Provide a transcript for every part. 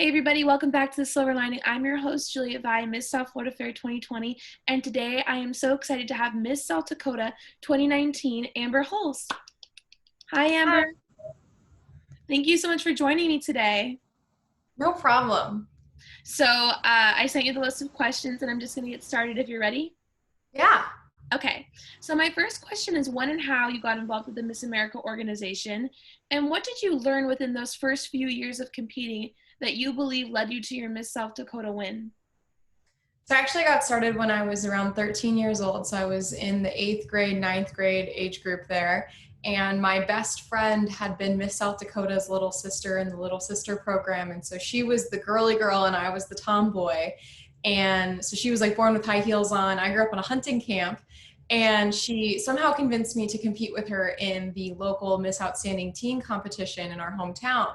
Hey everybody, welcome back to The Silver Lining. I'm your host, Julia Vi, Miss South Florida Fair 2020, and today I am so excited to have Miss South Dakota 2019, Amber Hulse. Hi, Amber. Hi. Thank you so much for joining me today. No problem. So I sent you the list of questions, and I'm just going to get started if you're ready. Yeah. Okay, so my first question is when and how you got involved with the Miss America organization, and what did you learn within those first few years of competing that you believe led you to your Miss South Dakota win? So I actually got started when I was around 13 years old. So I was in the 8th grade, 9th grade age group there. And my best friend had been Miss South Dakota's little sister in the little sister program. And so she was the girly girl and I was the tomboy. And so she was like born with high heels on. I grew up in a hunting camp. And she somehow convinced me to compete with her in the local Miss Outstanding Teen competition in our hometown.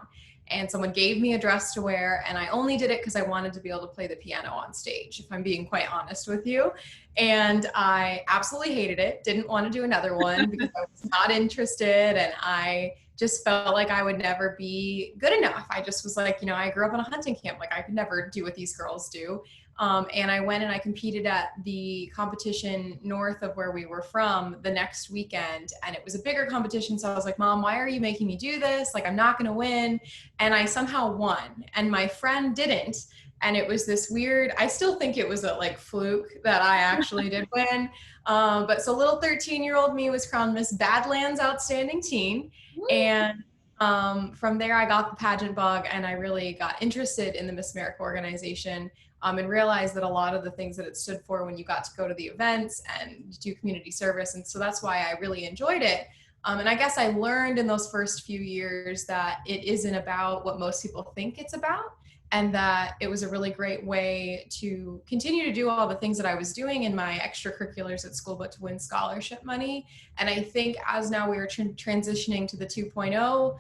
And someone gave me a dress to wear, and I only did it because I wanted to be able to play the piano on stage, if I'm being quite honest with you. And I absolutely hated it, didn't want to do another one because I was not interested, and I just felt like I would never be good enough. I just was like, I grew up in a hunting camp, like I could never do what these girls do. And I went and I competed at the competition north of where we were from the next weekend. And it was a bigger competition. So I was like, Mom, why are you making me do this? Like, I'm not going to win. And I somehow won. And my friend didn't. And it was this weird, I still think it was a like fluke that I actually did win. But so little 13-year-old me was crowned Miss Badlands Outstanding Teen. And from there, I got the pageant bug and I really got interested in the Miss America organization. And realized that a lot of the things that it stood for when you got to go to the events and do community service. And so that's why I really enjoyed it. And I guess I learned in those first few years that it isn't about what most people think it's about, and that it was a really great way to continue to do all the things that I was doing in my extracurriculars at school, but to win scholarship money. And I think as now we are transitioning to the 2.0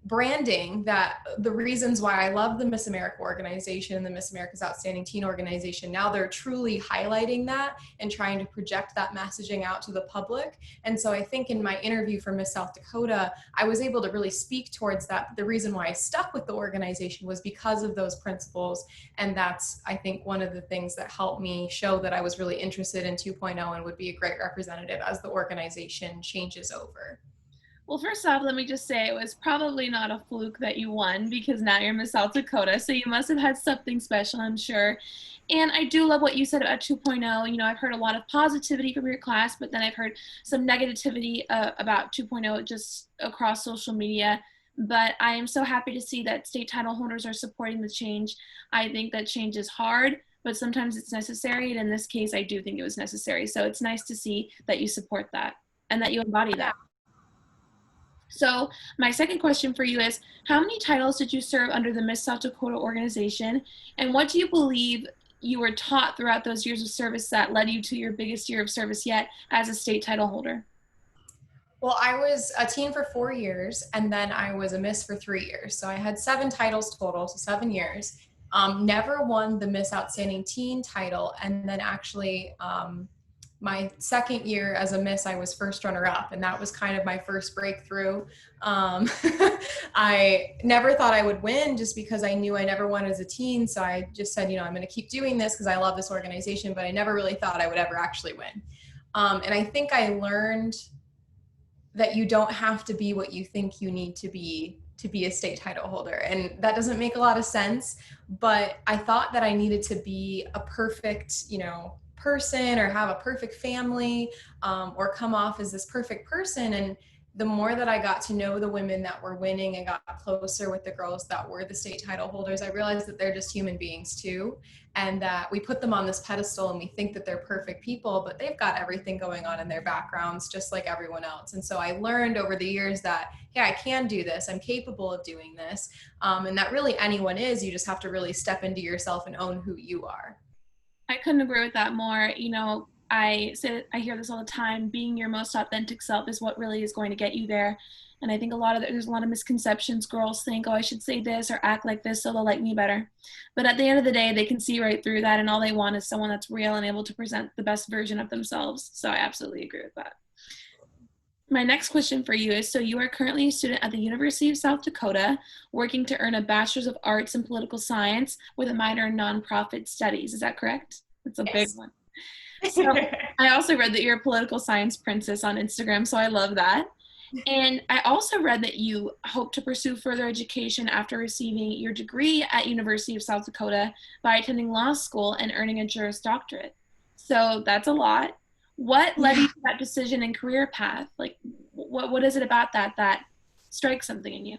branding, that the reasons why I love the Miss America organization and the Miss America's Outstanding Teen organization, now they're truly highlighting that and trying to project that messaging out to the public. And so I think in my interview for Miss South Dakota, I was able to really speak towards that. The reason why I stuck with the organization was because of those principles. And that's, I think, one of the things that helped me show that I was really interested in 2.0 and would be a great representative as the organization changes over. Well, first off, let me just say it was probably not a fluke that you won because now you're Miss South Dakota, so you must have had something special, I'm sure. And I do love what you said about 2.0. You know, I've heard a lot of positivity from your class, but then I've heard some negativity about 2.0 just across social media. But I am so happy to see that state title holders are supporting the change. I think that change is hard, but sometimes it's necessary. And in this case, I do think it was necessary. So it's nice to see that you support that and that you embody that. So my second question for you is, how many titles did you serve under the Miss South Dakota organization? And what do you believe you were taught throughout those years of service that led you to your biggest year of service yet as a state title holder? Well, I was a teen for 4 years, and then I was a Miss for 3 years. So I had 7 titles total, so 7 years. Never won the Miss Outstanding Teen title, and then actually my second year as a Miss, I was first runner-up, and that was kind of my first breakthrough. I never thought I would win just because I knew I never won as a teen, so I just said, I'm going to keep doing this because I love this organization, but I never really thought I would ever actually win. And I think I learned that you don't have to be what you think you need to be a state title holder. And that doesn't make a lot of sense, but I thought that I needed to be a perfect, person or have a perfect family, or come off as this perfect person. And the more that I got to know the women that were winning and got closer with the girls that were the state title holders, I realized that they're just human beings too. And that we put them on this pedestal and we think that they're perfect people, but they've got everything going on in their backgrounds just like everyone else. And so I learned over the years that, hey, I can do this. I'm capable of doing this. And that really anyone is. You just have to really step into yourself and own who you are. I couldn't agree with that more. I hear this all the time. Being your most authentic self is what really is going to get you there. And I think there's a lot of misconceptions. Girls think, oh, I should say this or act like this so they'll like me better. But at the end of the day, they can see right through that, and all they want is someone that's real and able to present the best version of themselves. So I absolutely agree with that. My next question for you is, so you are currently a student at the University of South Dakota, working to earn a Bachelor's of Arts in Political Science with a minor in Nonprofit Studies. Is that correct? That's a big Yes. one. So I also read that you're a political science princess on Instagram, so I love that. And I also read that you hope to pursue further education after receiving your degree at University of South Dakota by attending law school and earning a Juris Doctorate. So that's a lot. What led you Yeah. to that decision and career path? Like, what is it about that strikes something in you?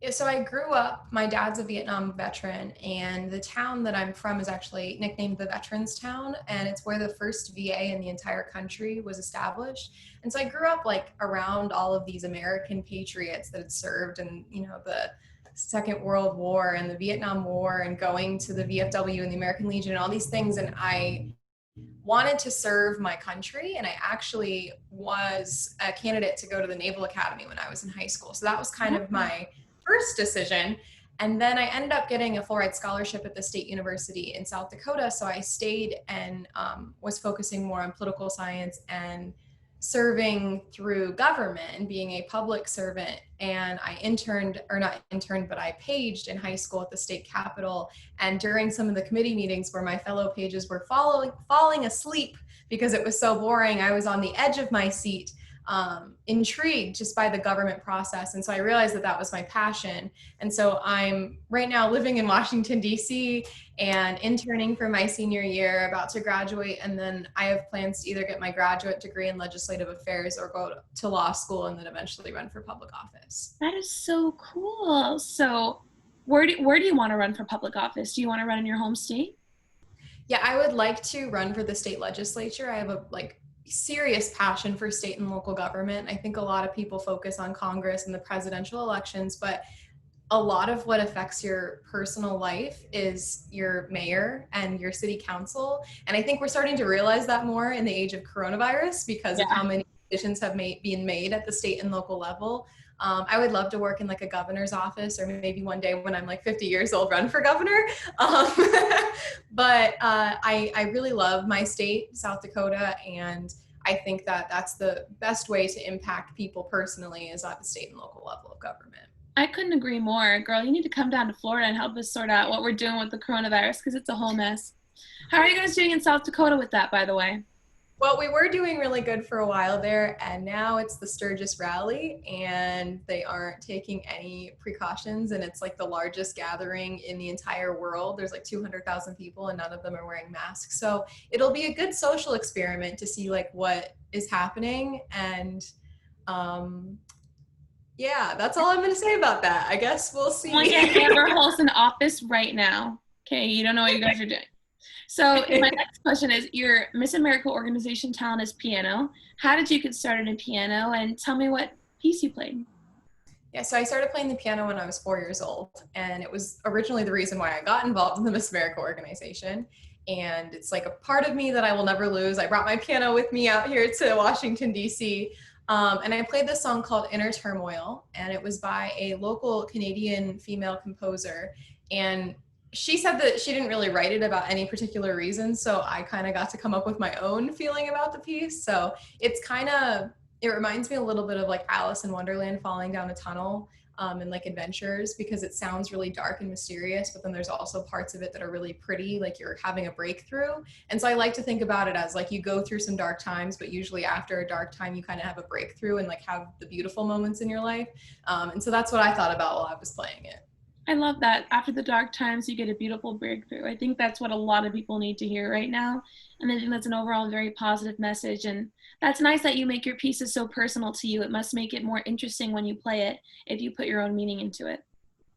Yeah, so I grew up, my dad's a Vietnam veteran, and the town that I'm from is actually nicknamed the Veterans Town, and it's where the first VA in the entire country was established. And so I grew up like around all of these American patriots that had served in, the Second World War and the Vietnam War and going to the VFW and the American Legion and all these things. And I wanted to serve my country, and I actually was a candidate to go to the Naval Academy when I was in high school. So that was kind of my first decision. And then I ended up getting a full ride scholarship at the State University in South Dakota. So I stayed and was focusing more on political science and serving through government and being a public servant. And I interned, or not interned, but I paged in high school at the state capitol. And during some of the committee meetings where my fellow pages were falling asleep because it was so boring, I was on the edge of my seat, intrigued just by the government process. And so I realized that that was my passion. And so I'm right now living in Washington, D.C. and interning for my senior year, about to graduate. And then I have plans to either get my graduate degree in legislative affairs or go to law school and then eventually run for public office. That is so cool. So where do you want to run for public office? Do you want to run in your home state? Yeah, I would like to run for the state legislature. I have a serious passion for state and local government. I think a lot of people focus on Congress and the presidential elections, but a lot of what affects your personal life is your mayor and your city council. And I think we're starting to realize that more in the age of coronavirus because of how many decisions have been made at the state and local level. I would love to work in like a governor's office, or maybe one day when I'm like 50 years old, run for governor. Um, but I really love my state, South Dakota, and I think that that's the best way to impact people personally, is at the state and local level of government. I couldn't agree more. Girl, you need to come down to Florida and help us sort out what we're doing with the coronavirus because it's a whole mess. How are you guys doing in South Dakota with that, by the way? Well, we were doing really good for a while there, and now it's the Sturgis rally, and they aren't taking any precautions, and it's like the largest gathering in the entire world. There's like 200,000 people, and none of them are wearing masks. So it'll be a good social experiment to see like what is happening, and yeah, that's all I'm going to say about that. I guess we'll see. Well, yeah, Amber Hulse in office right now. Okay, you don't know what you guys are doing. So my next question is, your Miss America Organization talent is piano. How did you get started in piano, and tell me what piece you played? Yeah, so I started playing the piano when I was 4 years old, and it was originally the reason why I got involved in the Miss America Organization. And it's like a part of me that I will never lose. I brought my piano with me out here to Washington, D.C., and I played this song called Inner Turmoil, and it was by a local Canadian female composer. And she said that she didn't really write it about any particular reason, so I kind of got to come up with my own feeling about the piece. So it reminds me a little bit of like Alice in Wonderland falling down a tunnel, and like adventures, because it sounds really dark and mysterious, but then there's also parts of it that are really pretty, like you're having a breakthrough. And so I like to think about it as like you go through some dark times, but usually after a dark time you kind of have a breakthrough and like have the beautiful moments in your life. And so that's what I thought about while I was playing it. I love that. After the dark times, you get a beautiful breakthrough. I think that's what a lot of people need to hear right now. And I think that's an overall very positive message. And that's nice that you make your pieces so personal to you. It must make it more interesting when you play it if you put your own meaning into it.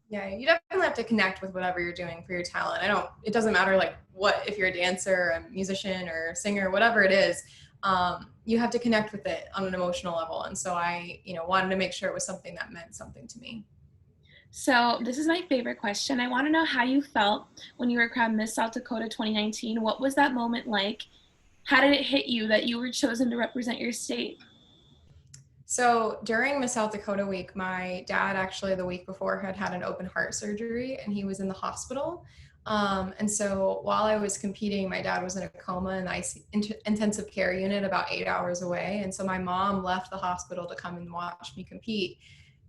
Yeah, you definitely have to connect with whatever you're doing for your talent. It doesn't matter like if you're a dancer, a musician, or a singer, whatever it is, you have to connect with it on an emotional level. And so I, wanted to make sure it was something that meant something to me. So this is my favorite question. I want to know how you felt when you were crowned Miss South Dakota 2019. What was that moment like? How did it hit you that you were chosen to represent your state? So during Miss South Dakota week, my dad actually the week before had an open heart surgery, and he was in the hospital. And so while I was competing, my dad was in a coma in the intensive care unit about 8 hours away. And so my mom left the hospital to come and watch me compete.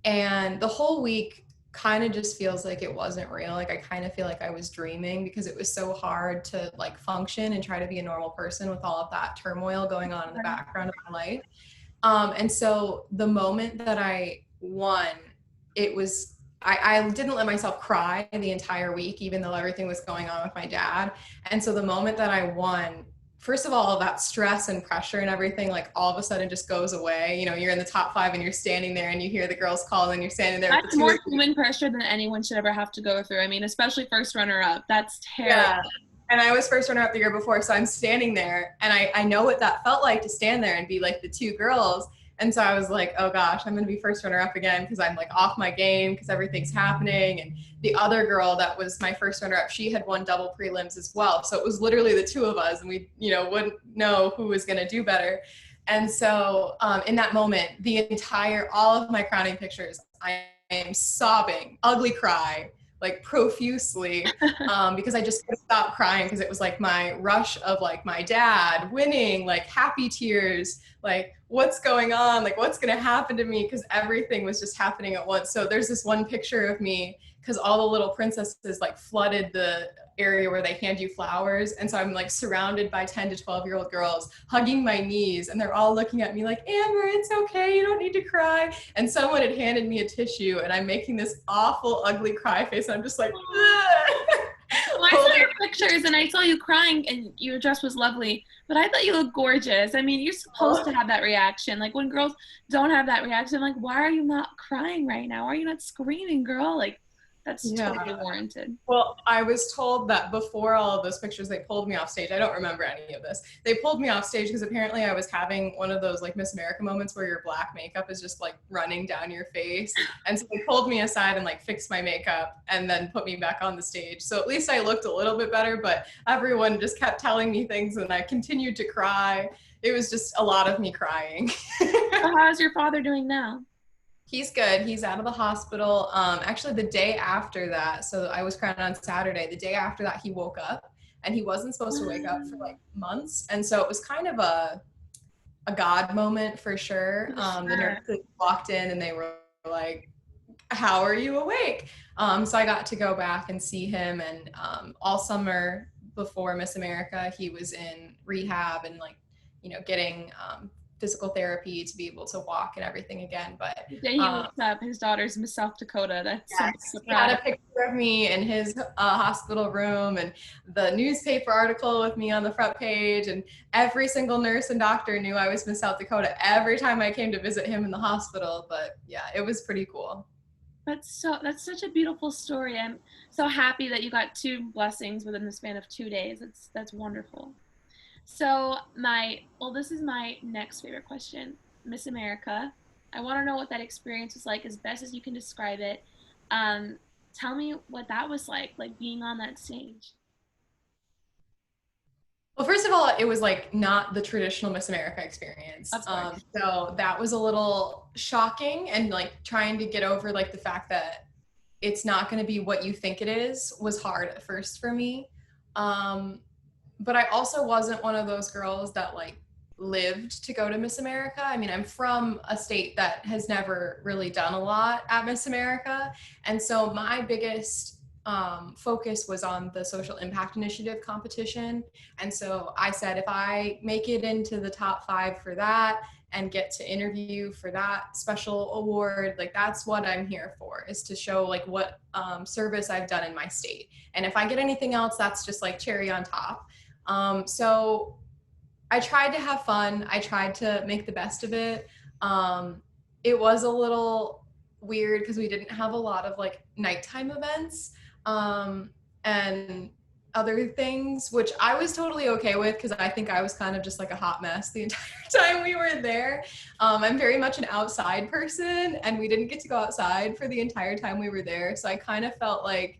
And the whole week kind of just feels like it wasn't real. Like I kind of feel like I was dreaming because it was so hard to like function and try to be a normal person with all of that turmoil going on in the background of my life. And so the moment that I won, it was, I didn't let myself cry the entire week, even though everything was going on with my dad. And so the moment that I won, first of all, that stress and pressure and everything, like all of a sudden just goes away. You know, you're in the top 5 and you're standing there and you hear the girls call and you're standing there. That's more human pressure than anyone should ever have to go through. I mean, especially first runner up. That's terrible. Yeah. And I was first runner up the year before. So I'm standing there and I know what that felt like to stand there and be like the 2 girls. And so I was like, oh gosh, I'm going to be first runner up again because I'm like off my game because everything's happening. And the other girl that was my first runner up, she had won double prelims as well. So it was literally the 2 of us and we, you know, wouldn't know who was going to do better. And so in that moment, all of my crowning pictures, I am sobbing, ugly cry, like profusely because I just couldn't stop crying because it was like my rush of like my dad winning, like happy tears, like what's going on, like what's going to happen to me, because everything was just happening at once. So there's this one picture of me because all the little princesses like flooded the area where they hand you flowers, and so I'm like surrounded by 10 to 12-year-old girls hugging my knees, and they're all looking at me like, Amber, it's okay, you don't need to cry. And someone had handed me a tissue and I'm making this awful ugly cry face and I'm just like well, I saw your pictures and I saw you crying and your dress was lovely, but I thought you looked gorgeous. I mean, you're supposed to have that reaction. Like when girls don't have that reaction, I'm like, why are you not crying right now? Why are you not screaming, girl? Like that's totally warranted. Well, I was told that before all of those pictures, they pulled me off stage. I don't remember any of this. They pulled me off stage because apparently I was having one of those like Miss America moments where your black makeup is just like running down your face. And so they pulled me aside and like fixed my makeup and then put me back on the stage. So at least I looked a little bit better, but everyone just kept telling me things and I continued to cry. It was just a lot of me crying. So how's your father doing now? He's good. He's out of the hospital. Actually, the day after that, so I was crowned on Saturday. The day after that, he woke up, and he wasn't supposed to wake up for like months. And so it was kind of a God moment for sure. The nurses walked in, and they were like, "How are you awake?" So I got to go back and see him, and all summer before Miss America, he was in rehab and like, you know, getting physical therapy to be able to walk and everything again. But then he looks up his daughter's Miss South Dakota. That's yes, he had a picture of me in his hospital room and the newspaper article with me on the front page, and every single nurse and doctor knew I was Miss South Dakota every time I came to visit him in the hospital. But yeah, it was pretty cool. That's such a beautiful story. I'm so happy that you got 2 blessings within the span of 2 days. That's wonderful. So this is my next favorite question. Miss America, I want to know what that experience was like as best as you can describe it. Tell me what that was like being on that stage. Well, first of all, it was like not the traditional Miss America experience. So that was a little shocking, and like trying to get over like the fact that it's not going to be what you think it is was hard at first for me. But I also wasn't one of those girls that like lived to go to Miss America. I mean, I'm from a state that has never really done a lot at Miss America. And so my biggest focus was on the social impact initiative competition. And so I said, if I make it into the top 5 for that and get to interview for that special award, like that's what I'm here for, is to show like what service I've done in my state. And if I get anything else, that's just like cherry on top. So I tried to have fun. I tried to make the best of it. It was a little weird because we didn't have a lot of like nighttime events and other things, which I was totally okay with because I think I was kind of just like a hot mess the entire time we were there. I'm very much an outside person, and we didn't get to go outside for the entire time we were there. So I kind of felt like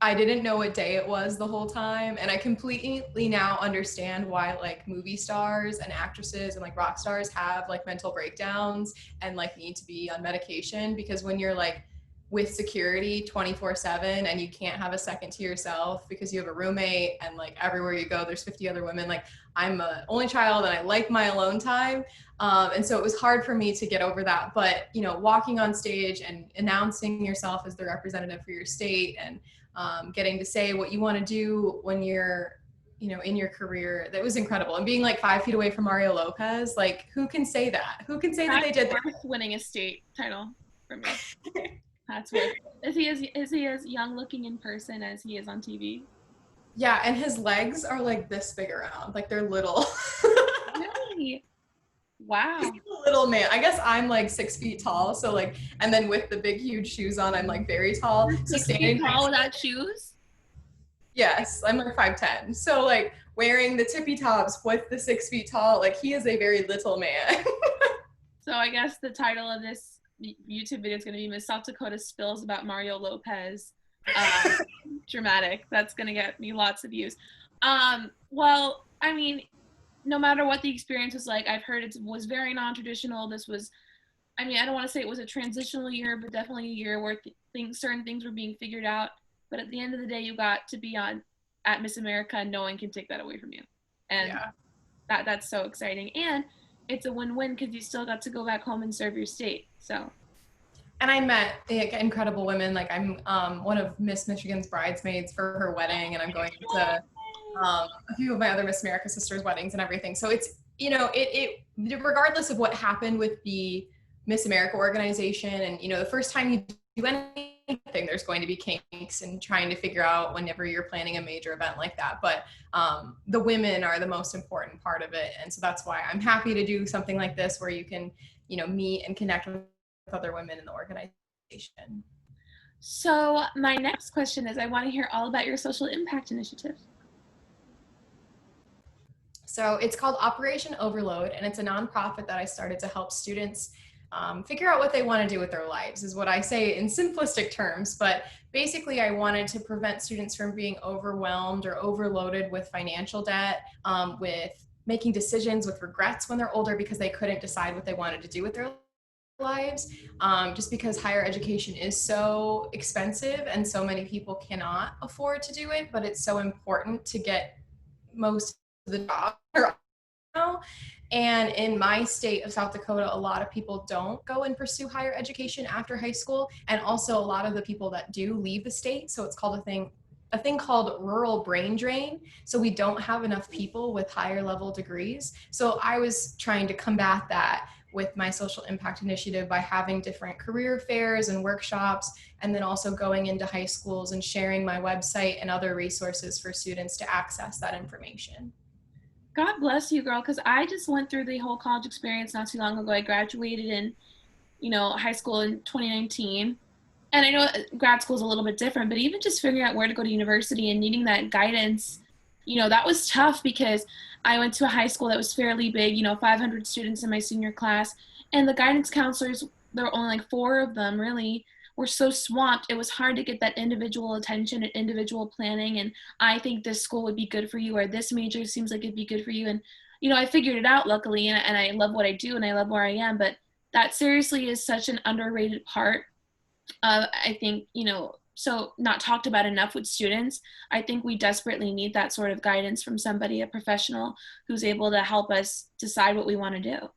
I didn't know what day it was the whole time. And I completely now understand why like movie stars and actresses and like rock stars have like mental breakdowns and like need to be on medication, because when you're like with security 24/7, and you can't have a second to yourself because you have a roommate, and like everywhere you go there's 50 other women. Like, I'm an only child and I like my alone time, and so it was hard for me to get over that. But you know, walking on stage and announcing yourself as the representative for your state, and getting to say what you want to do when you're, you know, in your career, that was incredible. And being like 5 feet away from Mario Lopez, like, who can say that? Who can say that they did that? That's worth winning a state title for me. That's worth it. Is he as young looking in person as he is on TV? Yeah, and his legs are like this big around, like they're little. Really? Wow. He's a little man. I guess I'm like 6 feet tall, so like, and then with the big huge shoes on, I'm like very tall. You're So 6 feet tall without shoes? yes, I'm like 5'10". So like wearing the tippy tops with the 6 feet tall, like he is a very little man. So I guess the title of this YouTube video is going to be Miss South Dakota spills about Mario Lopez. Dramatic. That's going to get me lots of views. Well, I mean, no matter what the experience was like, I've heard it was very non-traditional. This was, I mean, I don't want to say it was a transitional year, but definitely a year where certain things were being figured out. But at the end of the day, you got to be at Miss America, and no one can take that away from you. And Yeah. that's so exciting. And it's a win-win because you still got to go back home and serve your state. So. And I met like, incredible women. Like, I'm one of Miss Michigan's bridesmaids for her wedding, and I'm going to a few of my other Miss America sisters' weddings and everything. So it's, you know, it regardless of what happened with the Miss America organization, and you know, the first time you do anything, there's going to be kinks and trying to figure out whenever you're planning a major event like that. But the women are the most important part of it, and so that's why I'm happy to do something like this, where you can, you know, meet and connect with other women in the organization. So my next question is, I want to hear all about your social impact initiative. So it's called Operation Overload, and it's a nonprofit that I started to help students figure out what they want to do with their lives, is what I say in simplistic terms. But basically, I wanted to prevent students from being overwhelmed or overloaded with financial debt, with making decisions with regrets when they're older because they couldn't decide what they wanted to do with their lives, just because higher education is so expensive and so many people cannot afford to do it. But it's so important to get most of the jobs now. And in my state of South Dakota, a lot of people don't go and pursue higher education after high school, and also a lot of the people that do leave the state. So it's called a thing called rural brain drain. So we don't have enough people with higher level degrees. So I was trying to combat that with my social impact initiative by having different career fairs and workshops, and then also going into high schools and sharing my website and other resources for students to access that information. God bless you, girl, because I just went through the whole college experience not too long ago. I graduated in, high school in 2019. And I know grad school is a little bit different, but even just figuring out where to go to university and needing that guidance, that was tough because I went to a high school that was fairly big, 500 students in my senior class. And the guidance counselors, there were only like 4 of them really, were so swamped. It was hard to get that individual attention and individual planning. And I think this school would be good for you, or this major seems like it'd be good for you. And, I figured it out luckily, and I love what I do and I love where I am. But that seriously is such an underrated part of, I think, so not talked about enough with students. I think we desperately need that sort of guidance from somebody, a professional who's able to help us decide what we want to do.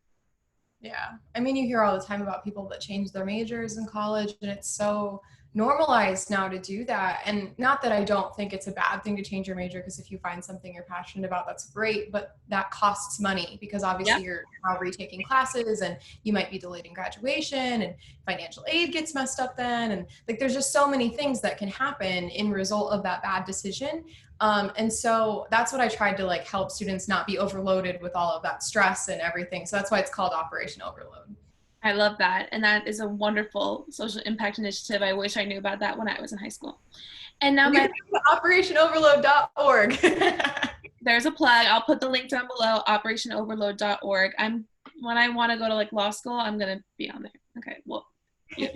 Yeah. I mean, you hear all the time about people that change their majors in college, and it's so normalized now to do that. And not that I don't think it's a bad thing to change your major, because if you find something you're passionate about, that's great, but that costs money, because obviously you're now retaking classes, and you might be delayed in graduation, and financial aid gets messed up then. And like, there's just so many things that can happen in result of that bad decision. And so that's what I tried to like help students not be overloaded with all of that stress and everything. So that's why it's called Operation Overload. I love that. And that is a wonderful social impact initiative. I wish I knew about that when I was in high school. And now operationoverload.org. There's a plug. I'll put the link down below, operationoverload.org. When I want to go to like law school, I'm going to be on there. Okay. Well, yeah.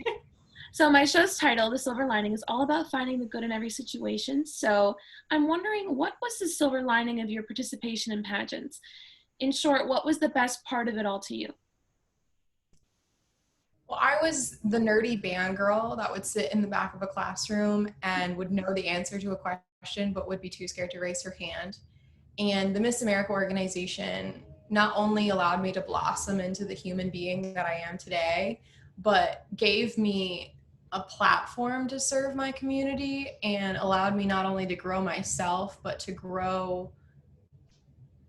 So my show's title, The Silver Lining, is all about finding the good in every situation. So I'm wondering, what was the silver lining of your participation in pageants? In short, what was the best part of it all to you? Well, I was the nerdy band girl that would sit in the back of a classroom and would know the answer to a question, but would be too scared to raise her hand. And the Miss America organization not only allowed me to blossom into the human being that I am today, but gave me a platform to serve my community and allowed me not only to grow myself, but to grow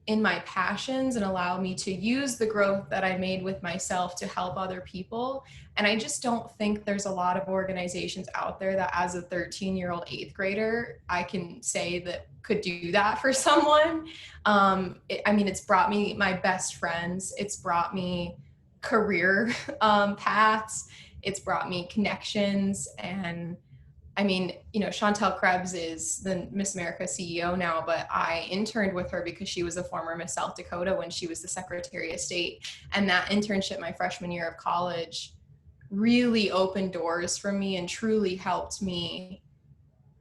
in my passions and allow me to use the growth that I made with myself to help other people. And I just don't think there's a lot of organizations out there that, as a 13-year-old eighth grader, I can say that could do that for someone. I mean, it's brought me my best friends, it's brought me career paths, it's brought me connections. And I mean, Chantel Krebs is the Miss America CEO now, but I interned with her because she was a former Miss South Dakota when she was the Secretary of State. And that internship my freshman year of college really opened doors for me and truly helped me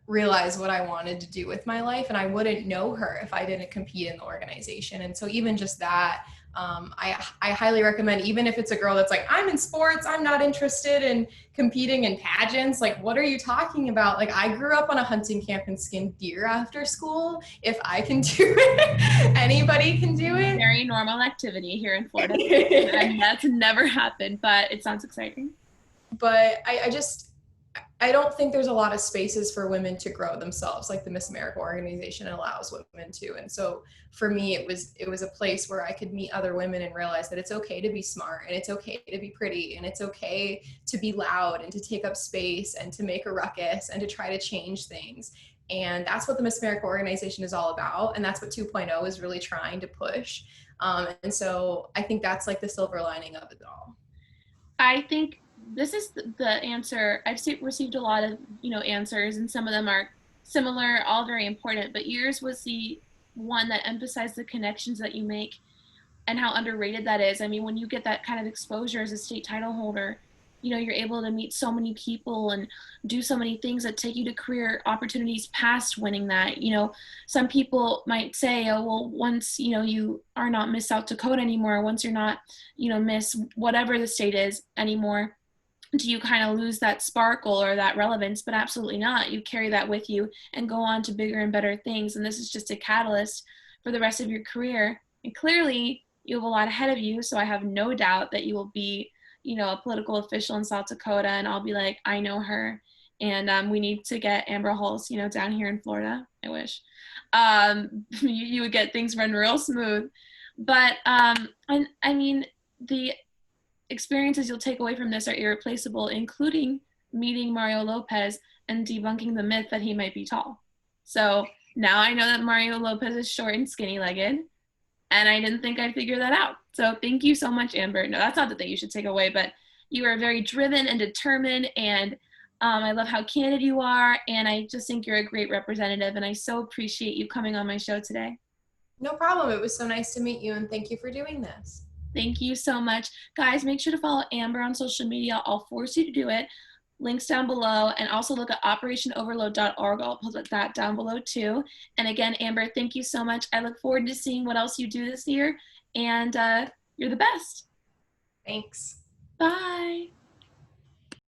realize what I wanted to do with my life. And I wouldn't know her if I didn't compete in the organization. And so even just that, I highly recommend, even if it's a girl that's like, I'm in sports, I'm not interested in competing in pageants. Like, what are you talking about? Like, I grew up on a hunting camp and skinned deer after school. If I can do it, anybody can do it. Very normal activity here in Florida. And that's never happened, but it sounds exciting. But I don't think there's a lot of spaces for women to grow themselves like the Miss America organization allows women to. And so for me, it was a place where I could meet other women and realize that it's okay to be smart, and it's okay to be pretty, and it's okay to be loud and to take up space and to make a ruckus and to try to change things. And that's what the Miss America organization is all about. And that's what 2.0 is really trying to push. And so I think that's like the silver lining of it all. I think this is the answer. I've received a lot of, answers, and some of them are similar, all very important, but yours was the one that emphasized the connections that you make and how underrated that is. I mean, when you get that kind of exposure as a state title holder, you're able to meet so many people and do so many things that take you to career opportunities past winning that. Some people might say, oh, well, once, you are not Miss South Dakota anymore, once you're not, Miss whatever the state is anymore, do you kind of lose that sparkle or that relevance? But absolutely not. You carry that with you and go on to bigger and better things. And this is just a catalyst for the rest of your career. And clearly, you have a lot ahead of you. So I have no doubt that you will be, a political official in South Dakota. And I'll be like, I know her. And we need to get Amber Hulse, down here in Florida. I wish. You would get things run real smooth. But and I mean, the experiences you'll take away from this are irreplaceable, including meeting Mario Lopez and debunking the myth that he might be tall. So now I know that Mario Lopez is short and skinny legged, and I didn't think I'd figure that out. So thank you so much, Amber. No, that's not the thing you should take away, but you are very driven and determined, and I love how candid you are, and I just think you're a great representative, and I so appreciate you coming on my show today. No problem. It was so nice to meet you, and thank you for doing this. Thank you so much. Guys, make sure to follow Amber on social media. I'll force you to do it. Links down below, and also look at operationoverload.org. I'll put that down below too. And again, Amber, thank you so much. I look forward to seeing what else you do this year, and you're the best. Thanks. Bye.